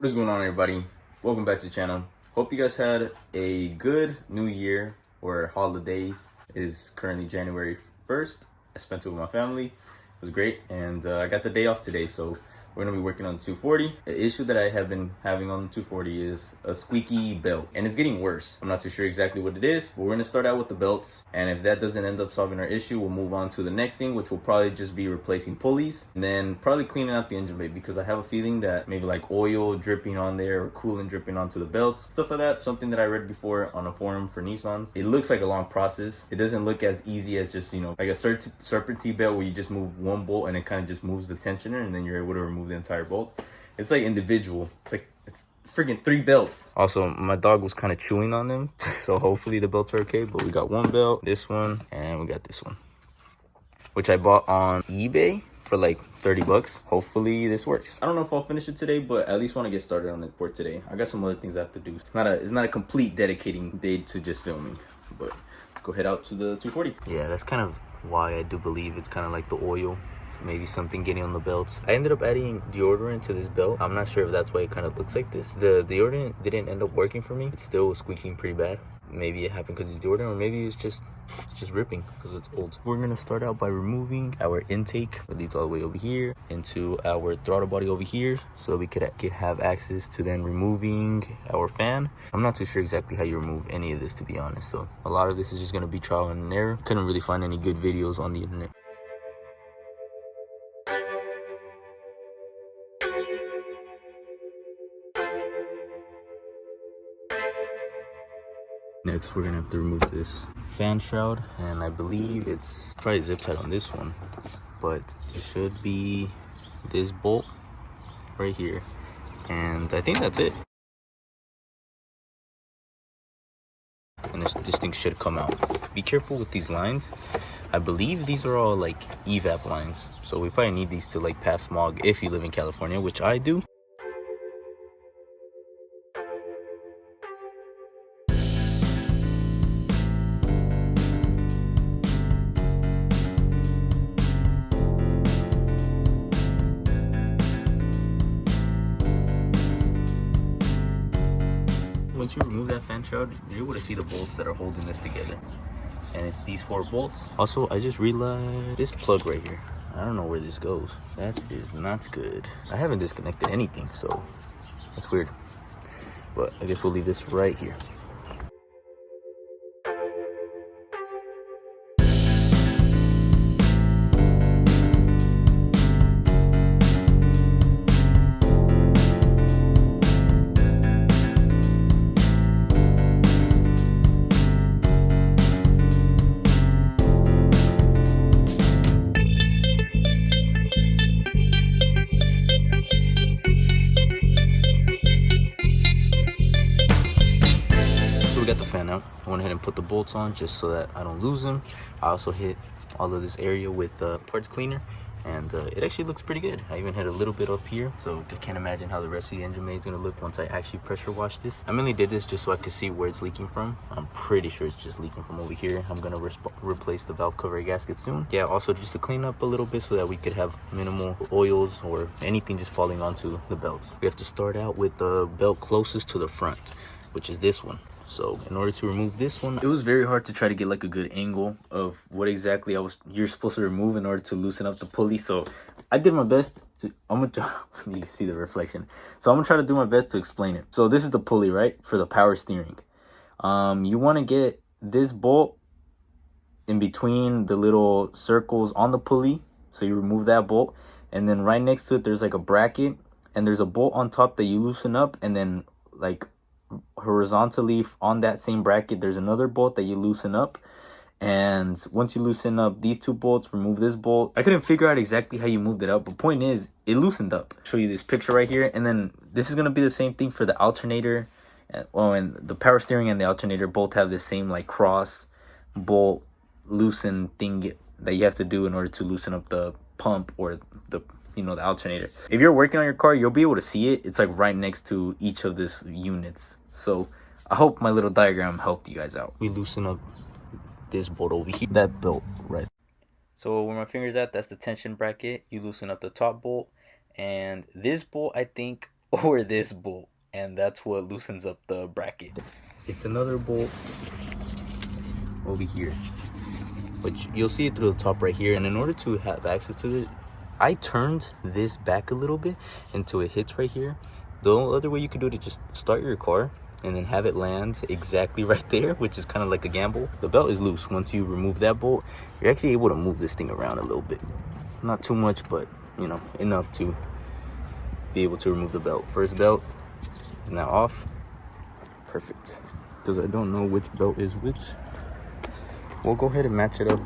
What is going on, everybody? Welcome back to the channel. Hope you guys had a good new year or holidays. It is currently January 1st. I spent it with my family. It was great, and I got the day off today, so we're gonna be working on the 240. The issue that I have been having on the 240 is a squeaky belt, and it's getting worse. I'm not too sure exactly what it is, but we're gonna start out with the belts, and if that doesn't end up solving our issue, we'll move on to the next thing, which will probably just be replacing pulleys, and then probably cleaning out the engine bay, because I have a feeling that maybe like oil dripping on there or coolant dripping onto the belts, stuff like that. Something that I read before on a forum for Nissans. It looks like a long process. It doesn't look as easy as just, you know, like a serpentine belt where you just move one bolt and it kind of just moves the tensioner and then you're able to remove the entire bolt. It's like individual. It's freaking 3 belts. Also, my dog was kind of chewing on them, so hopefully the belts are okay. But we got one belt, this one, and we got this one, which I bought on eBay for like 30 bucks. Hopefully this works. I don't know if I'll finish it today, but at least want to get started on it for today. I got some other things I have to do. It's not a complete dedicating day to just filming, but let's go head out to the 240. Yeah, that's kind of why I do believe it's kind of like the oil, maybe something getting on the belts. I ended up adding deodorant to this belt. I'm not sure if that's why it kind of looks like this. The deodorant didn't end up working for me. It's still squeaking pretty bad. Maybe it happened because it's deodorant, or maybe it's just ripping because it's old. We're gonna start out by removing our intake. It leads all the way over here into our throttle body over here, so we could have access to then removing our fan. I'm not too sure exactly how you remove any of this, to be honest. So a lot of this is just gonna be trial and error. Couldn't really find any good videos on the internet. Next, we're gonna have to remove this fan shroud, and I believe it's probably zip tied on this one, but it should be this bolt right here, and I think that's it. And this thing should come out. Be careful with these lines. I believe these are all like evap lines, so we probably need these to like pass smog if you live in California, which I do. Once you remove that fan shroud, you're able to see the bolts that are holding this together, and it's these 4 bolts. Also, I just realized this plug right here, I don't know where this goes. That is not good. I haven't disconnected anything, so that's weird, but I guess we'll leave this right here. Got the fan out. I went ahead and put the bolts on just so that I don't lose them. I also hit all of this area with parts cleaner, and it actually looks pretty good. I even hit a little bit up here, so I can't imagine how the rest of the engine bay is going to look once I actually pressure wash this. I mainly did this just so I could see where it's leaking from. I'm pretty sure it's just leaking from over here. I'm going to replace the valve cover gasket soon. Yeah, also just to clean up a little bit so that we could have minimal oils or anything just falling onto the belts. We have to start out with the belt closest to the front, which is this one. So in order to remove this one, it was very hard to try to get like a good angle of what exactly you're supposed to remove in order to loosen up the pulley. So I did my best to, you see the reflection. So I'm gonna try to do my best to explain it. So this is the pulley, right? For the power steering. You wanna get this bolt in between the little circles on the pulley. So you remove that bolt, and then right next to it, there's like a bracket, and there's a bolt on top that you loosen up, and then like horizontally on that same bracket there's another bolt that you loosen up. And once you loosen up these 2 bolts, remove this bolt. I couldn't figure out exactly how you moved it up, but point is it loosened up. I'll show you this picture right here, and then this is going to be the same thing for the alternator. And the power steering and the alternator both have the same like cross bolt loosen thing that you have to do in order to loosen up the pump or the, you know, the alternator. If you're working on your car, you'll be able to see it. It's like right next to each of these units. So I hope my little diagram helped you guys out. We loosen up this bolt over here, that belt right. So where my finger's at, that's the tension bracket. You loosen up the top bolt, and this bolt I think or this bolt, and that's what loosens up the bracket. It's another bolt over here, but you'll see it through the top right here. And in order to have access to it, I turned this back a little bit until it hits right here. The only other way you could do it is just start your car and then have it land exactly right there, which is kind of like a gamble. The belt is loose. Once you remove that bolt, you're actually able to move this thing around a little bit. Not too much, but you know, enough to be able to remove the belt. First belt is now off. Perfect. Because I don't know which belt is which, we'll go ahead and match it up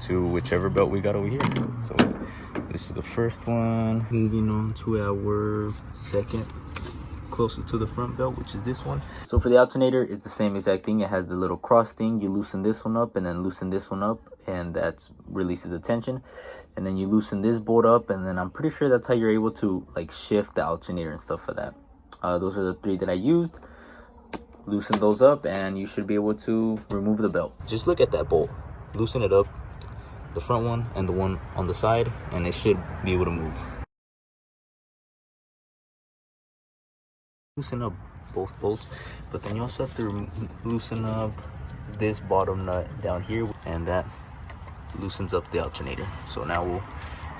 to whichever belt we got over here. So this is the first one. Moving on to our second closest to the front belt, which is this one. So for the alternator, it's the same exact thing. It has the little cross thing. You loosen this one up and then loosen this one up, and that releases the tension. And then you loosen this bolt up, and then I'm pretty sure that's how you're able to like shift the alternator and stuff like that. Those are the three that I used. Loosen those up and you should be able to remove the belt. Just look at that bolt, loosen it up, the front one and the one on the side, and it should be able to move. Loosen up both bolts, but then you also have to loosen up this bottom nut down here, and that loosens up the alternator. So now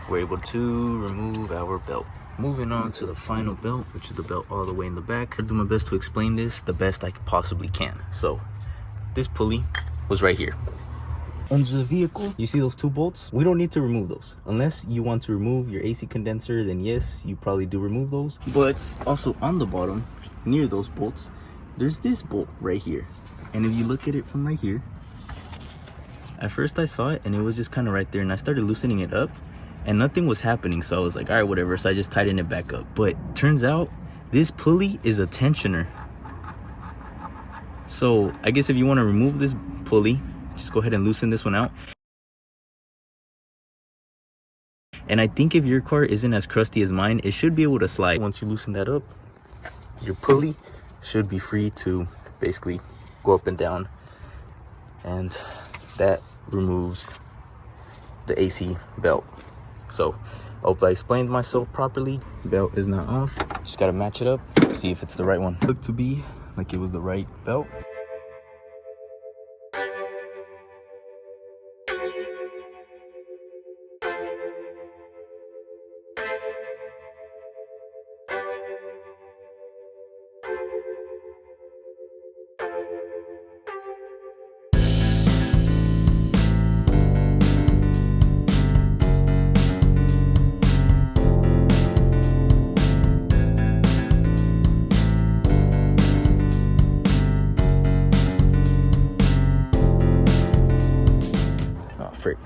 we're able to remove our belt. Moving on to the final belt, which is the belt all the way in the back. I'll do my best to explain this the best I possibly can. So this pulley was right here under the vehicle. You see those two bolts? We don't need to remove those. Unless you want to remove your AC condenser, then yes, you probably do remove those. But also on the bottom, near those bolts, there's this bolt right here. And if you look at it from right here, at first I saw it and it was just kind of right there, and I started loosening it up and nothing was happening. So I was like, all right, whatever. So I just tightened it back up. But turns out this pulley is a tensioner. So I guess if you want to remove this pulley, just go ahead and loosen this one out. And I think if your car isn't as crusty as mine, it should be able to slide. Once you loosen that up, your pulley should be free to basically go up and down. And that removes the AC belt. So I hope I explained myself properly. Belt is not off. Just gotta match it up, see if it's the right one. Looked to be like it was the right belt.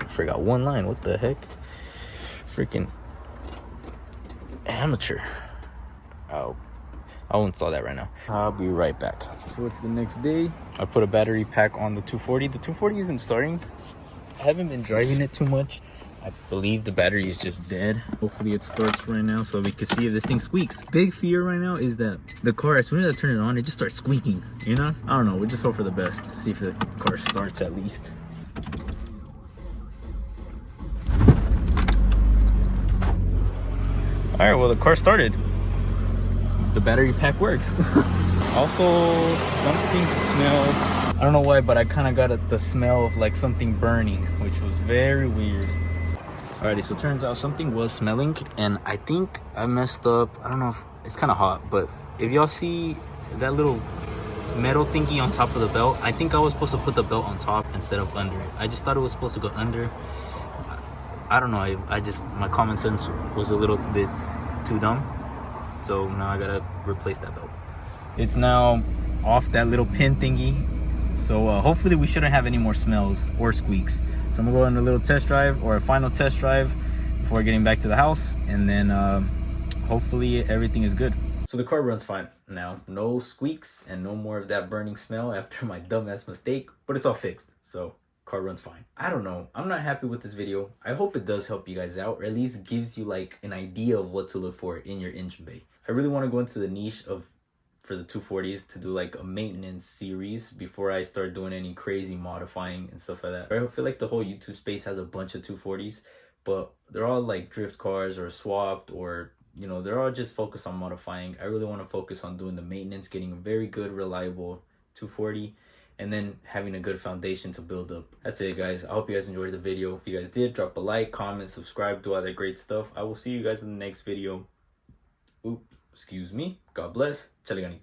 Forgot one line. What the heck? Freaking amateur. Oh, I won't install that right now. I'll be right back. So it's the next day. I put a battery pack on the 240. The 240 isn't starting. I haven't been driving it too much. I believe the battery is just dead. Hopefully it starts right now so we can see if this thing squeaks. Big fear right now is that the car, as soon as I turn it on, it just starts squeaking, you know? I don't know, we just hope for the best. See if the car starts at least. All right, well, the car started. The battery pack works. Also, something smelled. I don't know why, but I kind of got the smell of like something burning, which was very weird. Alrighty, so it turns out something was smelling, and I think I messed up. I don't know if it's kind of hot, but if y'all see that little metal thingy on top of the belt, I think I was supposed to put the belt on top instead of under it. I just thought it was supposed to go under. I don't know, I just, my common sense was a little bit too dumb. So now I gotta replace that belt. It's now off that little pin thingy. So hopefully we shouldn't have any more smells or squeaks. So I'm gonna go on a little test drive, or a final test drive, before getting back to the house. And then hopefully everything is good. So the car runs fine now. No squeaks and no more of that burning smell after my dumbass mistake, but it's all fixed. So car runs fine. I don't know, I'm not happy with this video. I hope it does help you guys out, or at least gives you like an idea of what to look for in your engine bay. I really want to go into the niche of, for the 240s, to do like a maintenance series before I start doing any crazy modifying and stuff like that. I feel like the whole YouTube space has a bunch of 240s, but they're all like drift cars or swapped or you know, they're all just focused on modifying. I really want to focus on doing the maintenance, getting a very good, reliable 240, and then having a good foundation to build up. That's it, guys. I hope you guys enjoyed the video. If you guys did, drop a like, comment, subscribe, do all that great stuff. I will see you guys in the next video. Excuse me. God bless. Chale ganito.